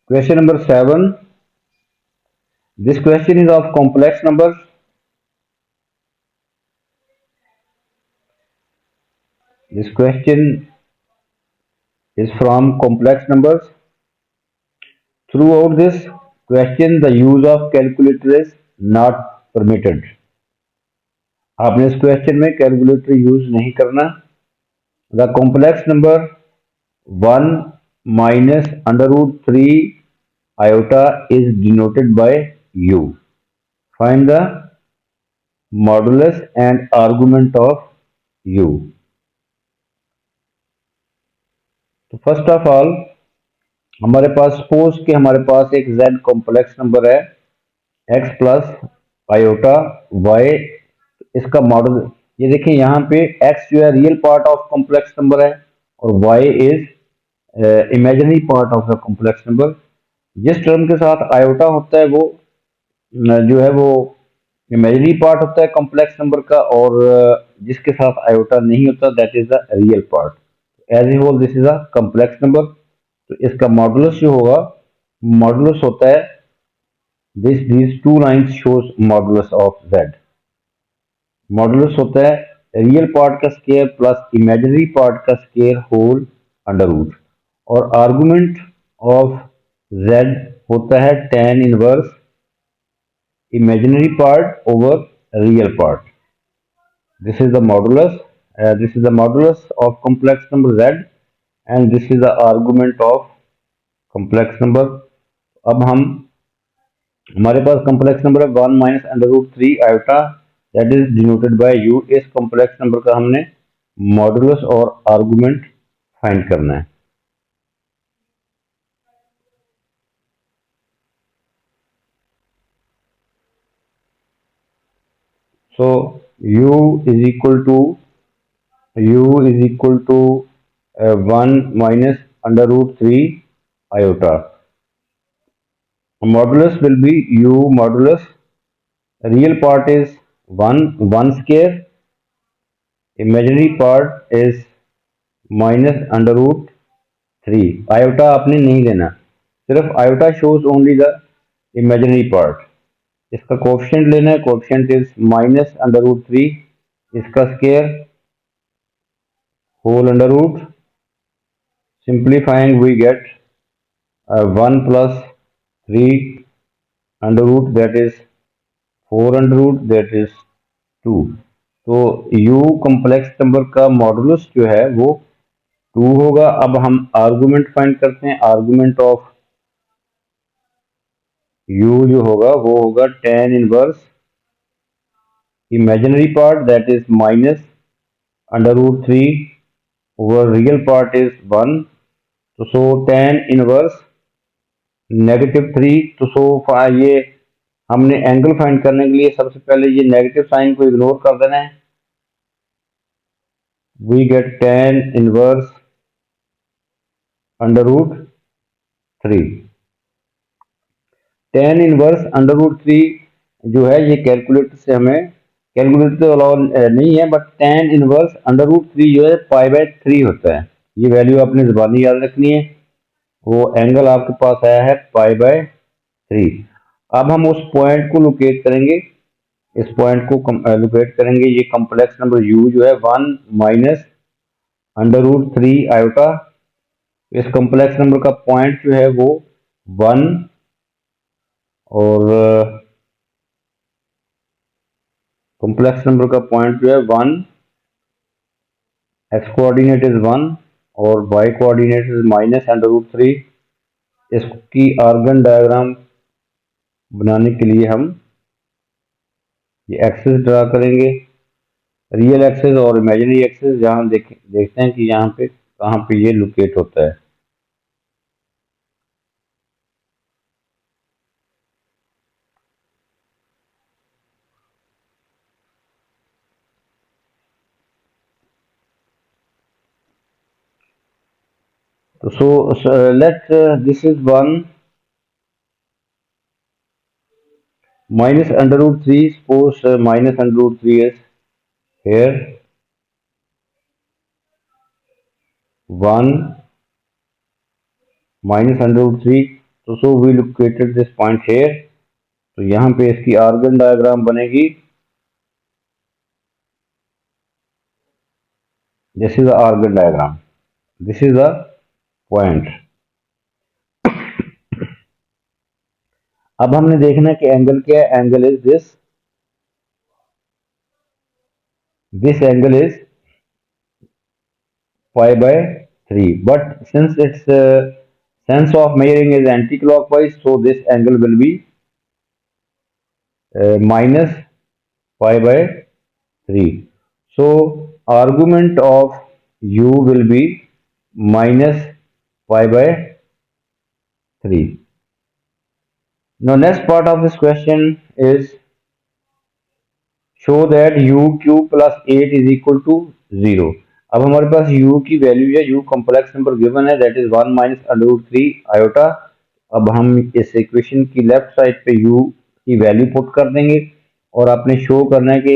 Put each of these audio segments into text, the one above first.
Question number 7. This question is of complex numbers. This question is from complex numbers. Throughout this question, the use of calculator is not permitted. आपने इस question में calculator use नहीं करना. The complex number 1 minus under root 3 iota is denoted by u. Find the modulus and argument of u. तो first of all हमारे पास suppose कि हमारे पास एक z कॉम्प्लेक्स नंबर है x प्लस आयोटा y. इसका model ये देखिए यहाँ पे x जो है real part of complex number है और y is imaginary part of the complex number. जिस टर्म के साथ आयोटा होता है वो जो है वो इमेजिनरी पार्ट होता है कॉम्प्लेक्स नंबर का, और जिसके साथ आयोटा नहीं होता that is the real part. As a whole this is a complex number. तो इसका मॉडुलस जो होगा, मॉडुलस होता है these two lines shows modulus of z. Modulus होता है रियल पार्ट का स्केयर प्लस इमेजिनरी पार्ट का स्केयर होल अंडर रूट. और आर्गुमेंट ऑफ z होता है tan inverse imaginary part over real part. This is the modulus. This is the modulus of complex number z, and this is the argument of complex number. अब हमारे पास complex number है 1 minus under root 3 iota that is denoted by u. इस complex number का हमने modulus और argument find करना है. So u is equal to 1 minus under root 3 iota. Modulus will be u modulus. Real part is 1 square. Imaginary part is minus under root 3. Iota आपने नहीं लेना, सिर्फ iota shows only the imaginary part. इसका coefficient लेना है. Coefficient is minus under root 3. इसका square whole under root. Simplifying we get 1 plus 3 under root, that is 4 under root, that is 2. तो u complex number का modulus जो है वो 2 होगा. अब हम आर्गुमेंट फाइंड करते हैं. आर्गुमेंट ऑफ u जो होगा वो होगा tan inverse imaginary part that is minus under root 3 over real part is 1. so tan inverse -3. तो ये हमने एंगल फाइंड करने के लिए सबसे पहले ये नेगेटिव साइन को इग्नोर कर देना है. We get tan inverse under root 3. tan inverse under root 3 जो है ये कैलकुलेटर से हमें, कैलकुलेटर तो अलाउ नहीं है, but tan inverse under root 3 जो है π/3 होता है. ये वैल्यू आपने जुबानी याद रखनी है. वो एंगल आपके पास आया है π/3. अब हम उस पॉइंट को लोकेट करेंगे. इस पॉइंट को लोकेट करेंगे. ये कॉम्प्लेक्स नंबर u जो है 1 माइनस अंडर रूट 3 आयोटा. इस कॉम्प्लेक्स नंबर का पॉइंट जो है वो 1 और कॉम्प्लेक्स नंबर का पॉइंट जो है 1, एक्स कोऑर्डिनेट इज 1 और Y coordinate is minus under root 3. इसकी आर्गन डायग्राम बनाने के लिए हम ये एक्सिस ड्रा करेंगे, रियल एक्सिस और इमेजिनरी एक्सिस. जहाँ देखते हैं कि यहाँ पे कहाँ पे ये लोकेट होता है. so let this is 1 minus under root 3. Suppose minus under root 3 is here. 1 minus under root 3. So we located this point here. तो यहाँ पे इसकी आर्गन डायग्राम बनेगी. This is the argon diagram. This is the point. अब हमने देखना है कि एंगल क्या है. Angle is this. This angle is pi by 3. But since its sense of measuring is anti-clockwise, so this angle will be minus pi by 3. So argument of u will be minus pi by 3. Now next part of this question is show that u cube plus 8 is equal to 0. अब हमारे पास u की value है, u complex number given है, that is 1 minus under root 3 iota. अब हम इस equation की लेफ्ट साइड पे u की वैल्यू पुट कर देंगे और आपने शो करना है कि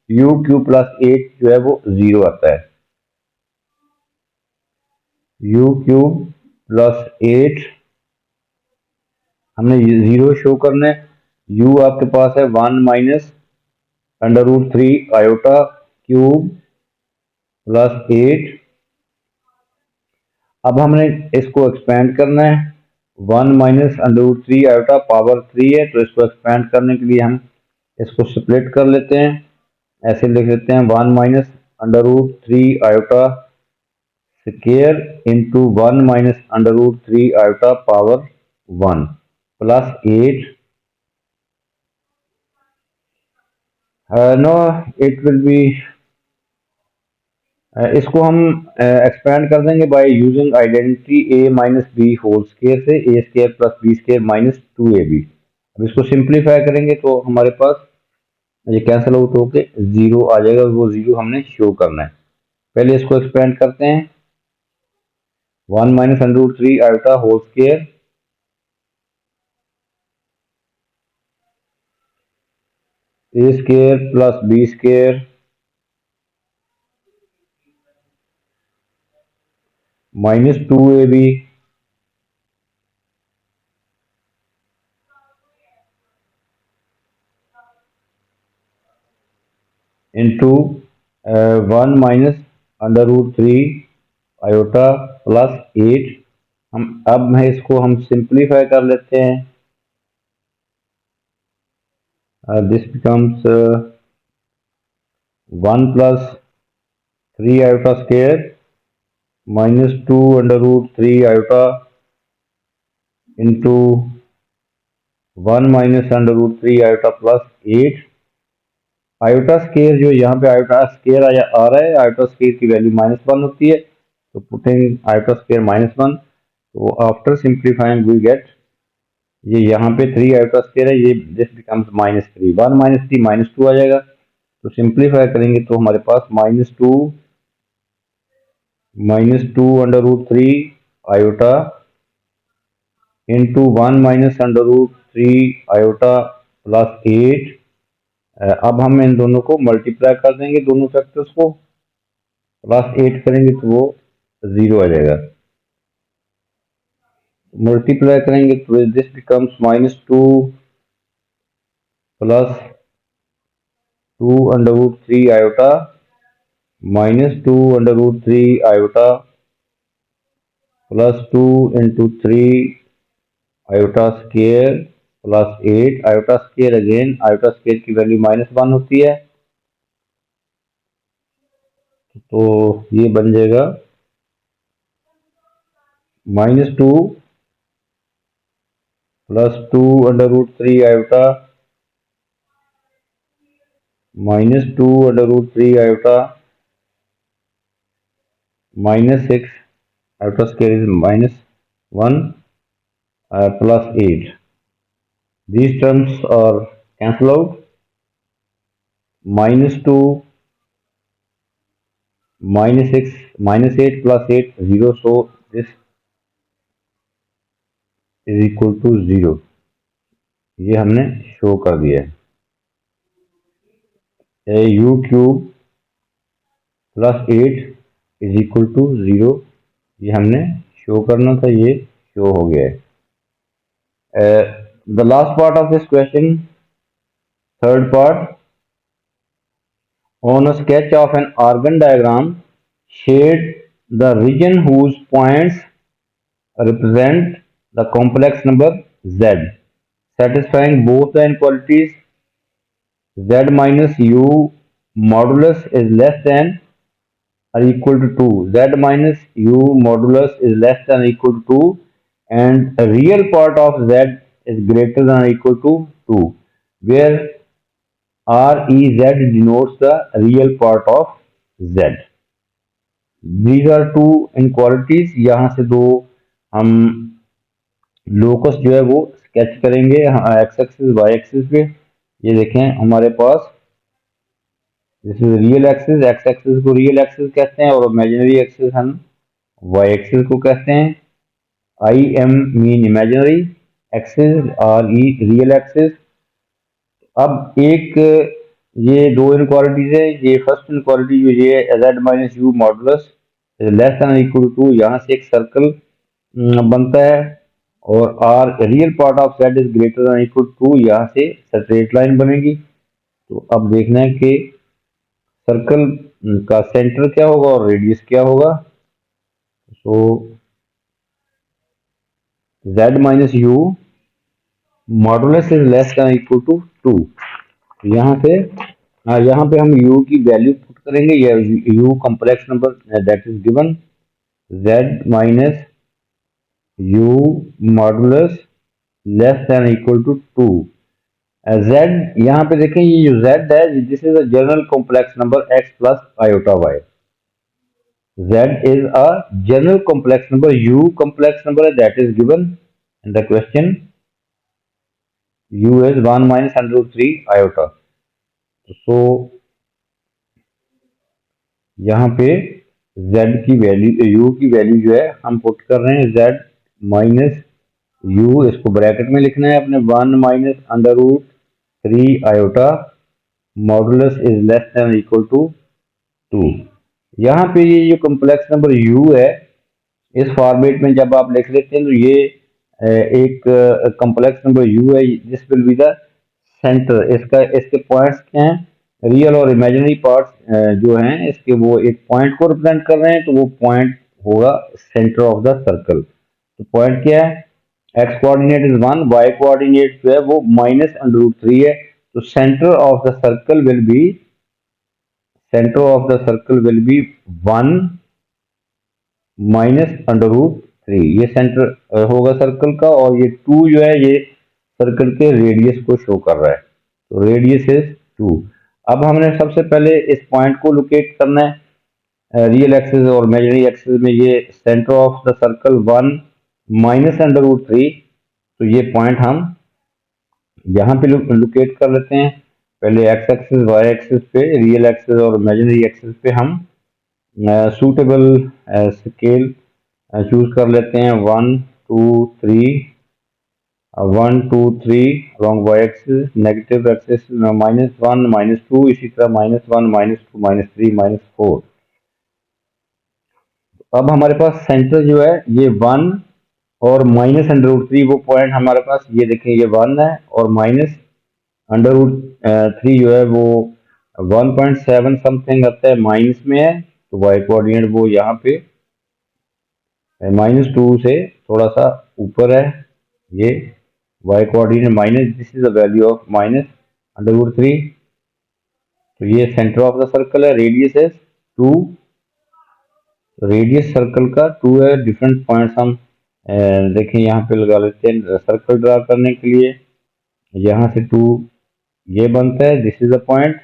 u क्यूब प्लस 8 जो है वो 0 आता है. u क्यूब प्लस 8 हमने 0 शो करना है. u आपके पास है 1 minus under root 3 iota cube plus 8. अब हमने इसको एक्सपेंड करना है. 1 minus under root 3 iota power 3 है, तो इसको एक्सपेंड करने के लिए हम इसको स्प्लिट कर लेते हैं. ऐसे लिख लेते हैं 1 minus under root 3 iota square into 1 minus under root 3 iota power 1 plus 8. No it will be, इसको हम एक्सपेंड कर देंगे by using identity a minus B whole square से a square plus B square minus 2ab. अब इसको simplify करेंगे तो हमारे पास ये कैंसिल आउट होके 0 आ जाएगा. वो 0 हमने शो करना है. पहले इसको एक्सपेंड करते हैं. 1 minus under root 3 iota whole square a square plus B square minus 2ab into 1 minus under root 3 iota plus 8. अब इसको हम सिंप्लीफाई कर लेते हैं. This becomes 1 plus 3 iota square minus 2 under root 3 iota into 1 minus under root 3 iota plus 8. Iota square जो यहाँ पे iota square आ रहा है, आयोटा स्क्वायर की वैल्यू -1 होती है, तो पुटिंग आयोटा स्क्वायर -1. तो आफ्टर सिंप्लीफाइंग वी गेट, ये यहाँ पे 3 आयोटा स्क्वायर है, ये दिस बिकम्स -3. 1 माइनस 3 -2 आ जाएगा. तो सिंप्लीफाई करेंगे तो हमारे पास -2 under root 3 iota into 1 minus under root 3 iota plus 8. अब हम इन दोनों को मल्टीप्लाई कर देंगे, दोनों फैक्टर्स को. प्लस 8 करेंगे तो वो 0 आ जाएगा. मल्टीप्लाई करेंगे तो this becomes -2 plus 2 under root 3 iota -2 under root 3 iota plus 2 into 3 iota square plus 8. Iota square again, iota square की वैल्यू -1 होती है, तो ये बन जाएगा -2 plus 2 under root 3 iota -2 under root 3 iota -6 iota square is -1 plus 8. These terms are cancel out. -2 -6 -8 plus 8 0. So this is equal to 0. ये हमने show कर दिया है. u cube plus 8 is equal to 0. ये हमने शो करना था, ये शो हो गया है। The last part of this question, third part, on a sketch of an organ diagram, shade the region whose points represent the complex number z, satisfying both the inequalities. Z minus u modulus is less than or equal to 2. Z minus u modulus is less than or equal to 2, and a real part of z is greater than or equal to 2, where REZ denotes the real part of z. These are two inequalities. यहाँ से दो हम locus जो है वो sketch करेंगे x axis Y axis पे। ये देखें हमारे पास this is real axis, x axis को रियल एक्सिस कहते हैं और इमेजिनरी एक्सिस हम वाई एक्सिस को कहते हैं। I M mean imaginary axis, R E real axis. अब एक ये दो इनक्वालिटीज है। ये फर्स्ट इनक्वालिटी जो ये Z minus you modulus less than equal to, यहाँ से एक सर्कल बनता है, और R real part of Z is greater than equal to, यहाँ से स्ट्रेट लाइन बनेगी। तो अब देखना है कि सर्कल का सेंटर क्या होगा और रेडियस क्या होगा। So z minus you modulus is less than equal to 2। यहाँ से यहाँ पे हम u की वैल्यू पुट करेंगे। ये u complex number that is given z minus u modulus less than equal to 2। z यहाँ पे देखें, ये जो z है this is a general complex number x plus iota y। z is a general complex number, u complex number that is given in the question, u is 1 minus under root 3 iota। so यहाँ पे z की value u की value जो है हम put कर रहे हैं z माइनस u, इसको ब्रैकेट में लिखना है अपने 1 minus under root 3 iota modulus is less than equal to 2। यहाँ पे ये जो कॉम्प्लेक्स नंबर u है इस फॉर्मेट में जब आप लिख लेते हैं तो ये एक कॉम्प्लेक्स नंबर u है, this will be the centre. इसका इसके पॉइंट्स क्या हैं, रियल और इमेजिनरी पार्ट्स जो हैं इसके वो एक पॉइंट को रिप्रेजेंट कर रहे हैं, तो वो पॉइंट होगा सेंटर ऑफ द सर्कल। तो पॉइंट क्या है, X coordinate is 1, Y coordinate जो है वो माइनस अंडर रूट 3 है। तो centre of the circle will be, centre of the circle will be 1 minus under root 3, ये सेंटर होगा सर्कल का, और ये 2 जो है ये सर्कल के रेडियस को शो कर रहा है, तो रेडियस इज 2। अब हमने सबसे पहले इस पॉइंट को लोकेट करना है रियल एक्सिस और इमेजिनरी एक्सिस में। ये centre of the circle 1 minus under root 3, तो ये पॉइंट हम यहाँ पे लोकेट कर लेते हैं। पहले एक्स एक्सिस वाई एक्सिस पे, रियल एक्सिस और इमेजिनरी एक्सिस पे हम सूटेबल स्केल चूज कर लेते हैं। 1 2 3, 1 2 3 along y axis, negative axis -1 -2, इसी तरह -1 -2 -3 -4। अब हमारे पास सेंटर जो है ये 1 और माइनस अंडर रूट 3, वो पॉइंट हमारे पास ये देखें ये 1 है, और माइनस अंडर रूट 3 जो है वो 1.7 समथिंग आता है, माइनस में है, तो वाई कोऑर्डिनेट वो यहाँ पे -2 से थोड़ा सा ऊपर है। ये Y coordinate minus, this is the value of minus under root 3। तो ये सेंटर ऑफ द सर्कल है, रेडियस है 2, रेडियस सर्कल का 2 है। डिफरेंट पॉइंट्स हम देखें यहाँ पे लगा लेते हैं सर्कल ड्रा करने के लिए। यहाँ से 2 ये बनता है, दिस इज द पॉइंट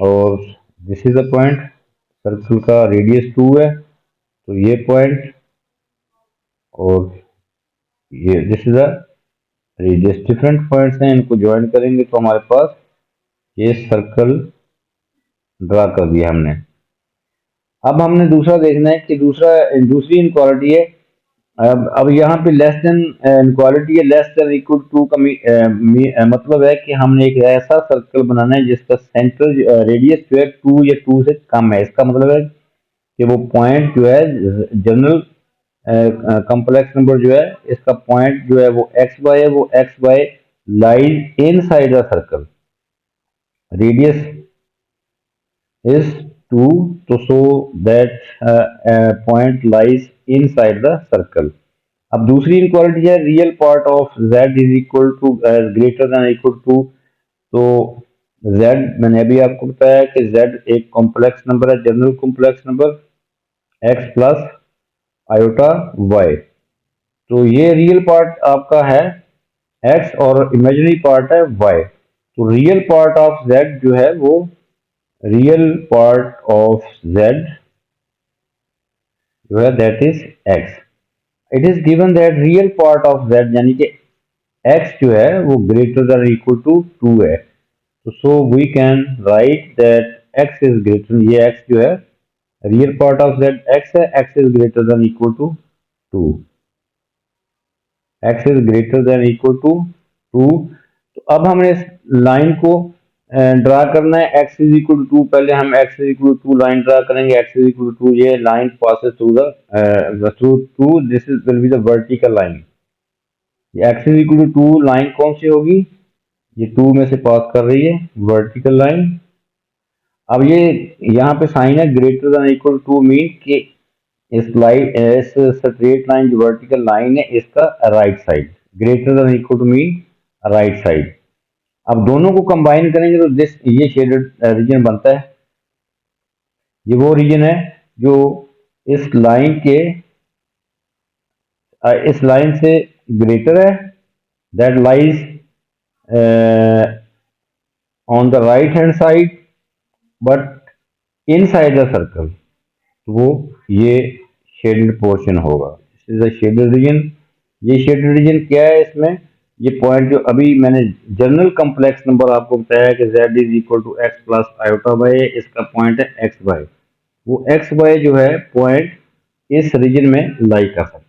और this is the point. Circle का रेडियस 2 है, तो ये पॉइंट और ये this is the radius. Different points हैं, इनको ज्वाइन करेंगे तो हमारे पास ये सर्कल ड्रा कर दिया हमने। अब हमने दूसरा देखना है कि दूसरी इनक्वालिटी है। अब यहाँ पे लेस देन इनक्वालिटी है, लेस देन इक्वल टू का मतलब है कि हमने एक ऐसा सर्कल बनाना है जिसका सेंटर रेडियस जो है 2 या 2 से कम है। इसका मतलब है कि वो पॉइंट जो है जनरल कॉम्प्लेक्स नंबर जो है इसका पॉइंट जो है वो एक्स वाई है, वो X Y lies inside the circle, radius is 2 to show that a point lies inside the circle. अब दूसरी इनक्वालिटी है real part of z is equal to greater than equal to, तो z मैंने अभी आपको बताया कि z एक कॉम्प्लेक्स नंबर है, general complex number x plus iota y। तो ये रियल पार्ट आपका है x और इमेजिनरी पार्ट है y। तो रियल पार्ट ऑफ z जो है वो रियल पार्ट ऑफ z जो है that is x। It is given that real part of z यानी कि x जो है वो ग्रेटर देन इक्वल टू 2 है, तो so we can write that x is greater, ये x जो है real part of z x है, x is greater than equal to 2, x is greater than equal to 2। तो अब हमने इस लाइन को ड्रा करना है x इज इक्वल टू 2, पहले हम x is equal to 2 line draw करेंगे, x इज इक्वल टू 2, ये line passes through the through 2, this is will be the vertical line. ये x is equal to 2 line कौन सी होगी, ये 2 में से पास कर रही है वर्टिकल लाइन। अब ये यहाँ पे साइन है greater than equal to, mean कि इस स्ट्रेट लाइन जो वर्टिकल लाइन है इसका right side, greater than equal to mean right side. अब दोनों को कंबाइन करेंगे तो दिस ये शेडेड रीजन बनता है, ये वो रीजन है जो इस लाइन के इस लाइन से ग्रेटर है, that lies on the right hand side but inside the circle, तो वो ये शेडेड पोर्शन होगा, this is the shaded region. ये शेडेड रीजन क्या है, इसमें ये पॉइंट जो अभी मैंने जनरल कॉम्प्लेक्स नंबर आपको बताया कि z is equal to X plus iota Y, इसका पॉइंट है एक्स वाई, वो एक्स वाई जो है पॉइंट इस रीजन में लाई कर सकता है।